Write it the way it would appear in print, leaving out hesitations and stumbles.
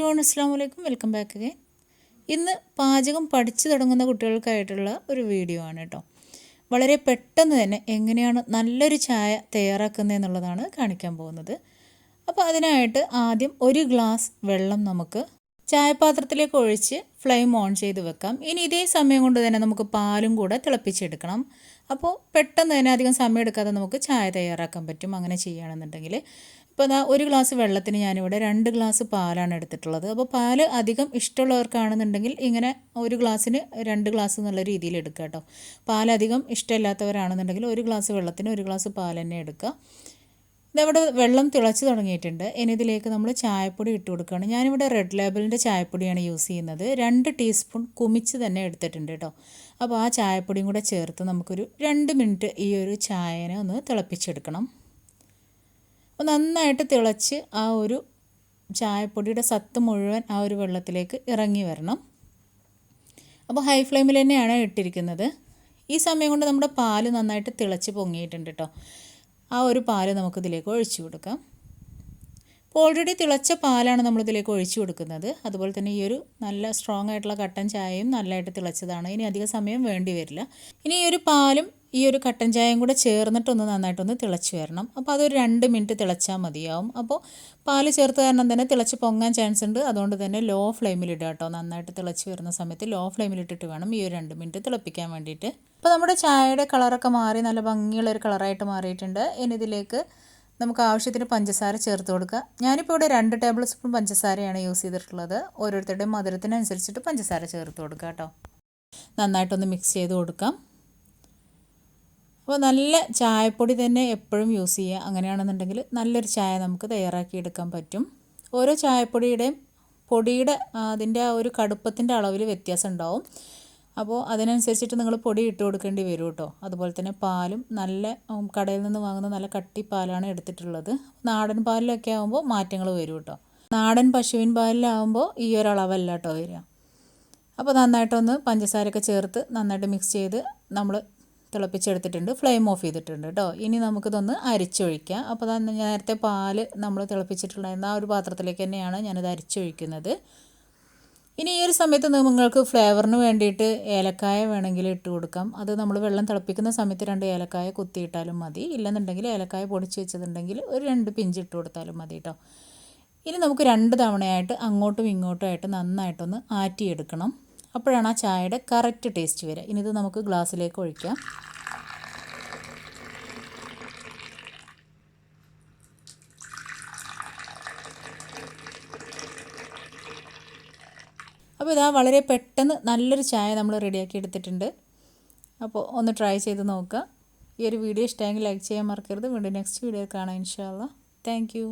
Everyone, അസ്സലാമു അലൈക്കും. Welcome back again. ഇന്ന് പാചകം പഠിച്ചു തുടങ്ങുന്ന കുട്ടികൾക്കായിട്ടുള്ള ഒരു വീഡിയോ ആണ് കേട്ടോ. വളരെ പെട്ടെന്ന് തന്നെ എങ്ങനെയാണ് നല്ലൊരു ചായ തയ്യാറാക്കുന്നതെന്നുള്ളതാണ് കാണിക്കാൻ പോകുന്നത്. അപ്പോൾ അതിനായിട്ട് ആദ്യം ഒരു ഗ്ലാസ് വെള്ളം നമുക്ക് ചായപാത്രത്തിലേക്ക് ഒഴിച്ച് ഫ്ലെയിം ഓൺ ചെയ്ത് വെക്കാം. ഇനി ഇതേ സമയം കൊണ്ട് തന്നെ നമുക്ക് പാലും കൂടെ തിളപ്പിച്ചെടുക്കണം. അപ്പോൾ പെട്ടെന്ന് തന്നെ അധികം സമയം എടുക്കാതെ നമുക്ക് ചായ തയ്യാറാക്കാൻ പറ്റും. അങ്ങനെ ചെയ്യുകയാണെന്നുണ്ടെങ്കിൽ ഇപ്പോൾ അതാ ഒരു ഗ്ലാസ് വെള്ളത്തിന് ഞാനിവിടെ 2 ഗ്ലാസ് പാലാണ് എടുത്തിട്ടുള്ളത്. അപ്പോൾ പാല് അധികം ഇഷ്ടമുള്ളവർക്കാണെന്നുണ്ടെങ്കിൽ ഇങ്ങനെ ഒരു ഗ്ലാസ്സിന് 2 ഗ്ലാസ് എന്നുള്ള രീതിയിൽ എടുക്കുക കേട്ടോ. പാലധികം ഇഷ്ടമില്ലാത്തവരാണെന്നുണ്ടെങ്കിൽ ഒരു ഗ്ലാസ് വെള്ളത്തിന് 1 ഗ്ലാസ് പാൽ തന്നെ എടുക്കുക. ഇതവിടെ വെള്ളം തിളച്ച് തുടങ്ങിയിട്ടുണ്ട്. ഇനി ഇതിലേക്ക് നമ്മൾ ചായപ്പൊടി ഇട്ട് കൊടുക്കുകയാണ്. ഞാനിവിടെ റെഡ് ലേബലിൻ്റെ ചായപ്പൊടിയാണ് യൂസ് ചെയ്യുന്നത്. 2 ടീസ്പൂൺ കുമിച്ച് തന്നെ എടുത്തിട്ടുണ്ട് കേട്ടോ. അപ്പോൾ ആ ചായപ്പൊടിയും കൂടെ ചേർത്ത് നമുക്കൊരു 2 മിനിറ്റ് ഈ ഒരു ചായനെ ഒന്ന് തിളപ്പിച്ചെടുക്കണം. അപ്പോൾ നന്നായിട്ട് തിളച്ച് ആ ഒരു ചായപ്പൊടിയുടെ സത്ത് മുഴുവൻ ആ ഒരു വെള്ളത്തിലേക്ക് ഇറങ്ങി വരണം. അപ്പോൾ ഹൈ ഫ്ലെയിമിൽ തന്നെയാണ് ഇട്ടിരിക്കുന്നത്. ഈ സമയം കൊണ്ട് നമ്മുടെ പാല് നന്നായിട്ട് തിളച്ച് പൊങ്ങിയിട്ടുണ്ട് കേട്ടോ. ആ ഒരു പാല് നമുക്കിതിലേക്ക് ഒഴിച്ചു കൊടുക്കാം. അപ്പോൾ ഓൾറെഡി തിളച്ച പാലാണ് നമ്മളിതിലേക്ക് ഒഴിച്ചു കൊടുക്കുന്നത്. അതുപോലെ തന്നെ ഈ ഒരു നല്ല സ്ട്രോങ് ആയിട്ടുള്ള കട്ടൻ ചായയും നല്ലതായിട്ട് തിളച്ചതാണ്. ഇനി അധിക സമയം വേണ്ടി വരില്ല. ഇനി ഈ ഒരു പാലും ഈ ഒരു കട്ടൻ ചായയും കൂടെ ചേർന്നിട്ടൊന്ന് നന്നായിട്ടൊന്ന് തിളച്ച് വരണം. അപ്പോൾ അതൊരു 2 മിനിറ്റ് തിളച്ചാൽ മതിയാവും. അപ്പോൾ പാല് ചേർത്ത് കാരണം തന്നെ തിളച്ച് പൊങ്ങാൻ ചാൻസ് ഉണ്ട്. അതുകൊണ്ട് തന്നെ ലോ ഫ്ലെയിമിലിടുക കേട്ടോ. നന്നായിട്ട് തിളച്ച് വരുന്ന സമയത്ത് ലോ ഫ്ലെയിമിലിട്ടിട്ട് വേണം ഈ ഒരു 2 മിനിറ്റ് തിളപ്പിക്കാൻ വേണ്ടിയിട്ട്. അപ്പോൾ നമ്മുടെ ചായയുടെ കളറൊക്കെ മാറി നല്ല ഭംഗിയുള്ളൊരു കളറായിട്ട് മാറിയിട്ടുണ്ട്. ഇനി ഇതിലേക്ക് നമുക്ക് ആവശ്യത്തിന് പഞ്ചസാര ചേർത്ത് കൊടുക്കുക. ഞാനിപ്പോൾ ഇവിടെ 2 ടേബിൾ സ്പൂൺ പഞ്ചസാരയാണ് യൂസ് ചെയ്തിട്ടുള്ളത്. ഓരോരുത്തരുടെയും മധുരത്തിനനുസരിച്ചിട്ട് പഞ്ചസാര ചേർത്ത് കൊടുക്കുക കേട്ടോ. നന്നായിട്ടൊന്ന് മിക്സ് ചെയ്ത് കൊടുക്കാം. അപ്പോൾ നല്ല ചായപ്പൊടി തന്നെ എപ്പോഴും യൂസ് ചെയ്യുക. അങ്ങനെയാണെന്നുണ്ടെങ്കിൽ നല്ലൊരു ചായ നമുക്ക് തയ്യാറാക്കിയെടുക്കാൻ പറ്റും. ഓരോ ചായപ്പൊടിയുടെയും പൊടിയുടെ അതിൻ്റെ ആ ഒരു കടുപ്പത്തിൻ്റെ അളവിൽ വ്യത്യാസം ഉണ്ടാവും. അപ്പോൾ അതിനനുസരിച്ചിട്ട് നിങ്ങൾ പൊടി ഇട്ട് കൊടുക്കേണ്ടി വരും കേട്ടോ. അതുപോലെ തന്നെ പാലും നല്ല കടയിൽ നിന്ന് വാങ്ങുന്ന നല്ല കട്ടി പാലാണ് എടുത്തിട്ടുള്ളത്. നാടൻ പാലിലൊക്കെ ആകുമ്പോൾ മാറ്റങ്ങൾ വരും കേട്ടോ. നാടൻ പശുവിൻ പാലിലാകുമ്പോൾ ഈ ഒരു അളവല്ല കേട്ടോ വരിക. അപ്പോൾ നന്നായിട്ടൊന്ന് പഞ്ചസാരയൊക്കെ ചേർത്ത് നന്നായിട്ട് മിക്സ് ചെയ്ത് നമ്മൾ തിളപ്പിച്ചെടുത്തിട്ടുണ്ട്. ഫ്ലെയിം ഓഫ് ചെയ്തിട്ടുണ്ട് കേട്ടോ. ഇനി നമുക്കിതൊന്ന് അരിച്ചൊഴിക്കാം. അപ്പോൾ നേരത്തെ പാല് നമ്മൾ തിളപ്പിച്ചിട്ടുണ്ടായിരുന്ന ആ ഒരു പാത്രത്തിലേക്ക് തന്നെയാണ് ഞാനിത് അരിച്ചൊഴിക്കുന്നത്. ഇനി ഈ ഒരു സമയത്ത് നിങ്ങൾക്ക് ഫ്ലേവറിന് വേണ്ടിയിട്ട് ഏലക്കായ വേണമെങ്കിൽ ഇട്ട് കൊടുക്കാം. അത് നമ്മൾ വെള്ളം തിളപ്പിക്കുന്ന സമയത്ത് 2 ഏലക്കായ കുത്തിയിട്ടാലും മതി. ഇല്ലെന്നുണ്ടെങ്കിൽ ഏലക്കായ പൊടിച്ച് വെച്ചതുണ്ടെങ്കിൽ ഒരു 2 പിഞ്ച് ഇട്ട് കൊടുത്താലും മതി കേട്ടോ. ഇനി നമുക്ക് 2 തവണയായിട്ട് അങ്ങോട്ടും ഇങ്ങോട്ടും ആയിട്ട് നന്നായിട്ടൊന്ന് ആറ്റിയെടുക്കണം. അപ്പോഴാണ് ആ ചായയുടെ കറക്റ്റ് ടേസ്റ്റ് വരിക. ഇനി ഇത് നമുക്ക് ഗ്ലാസ്സിലേക്ക് ഒഴിക്കാം. അപ്പോൾ ഇതാ വളരെ പെട്ടെന്ന് നല്ലൊരു ചായ നമ്മൾ റെഡിയാക്കി എടുത്തിട്ടുണ്ട്. അപ്പോൾ ഒന്ന് ട്രൈ ചെയ്ത് നോക്കുക. ഈ ഒരു വീഡിയോ ഇഷ്ടമെങ്കിൽ ലൈക്ക് ചെയ്യാൻ മറക്കരുത്. വീണ്ടും നെക്സ്റ്റ് വീഡിയോ കാണാം ഇൻഷാ അല്ലാഹ്. Thank you.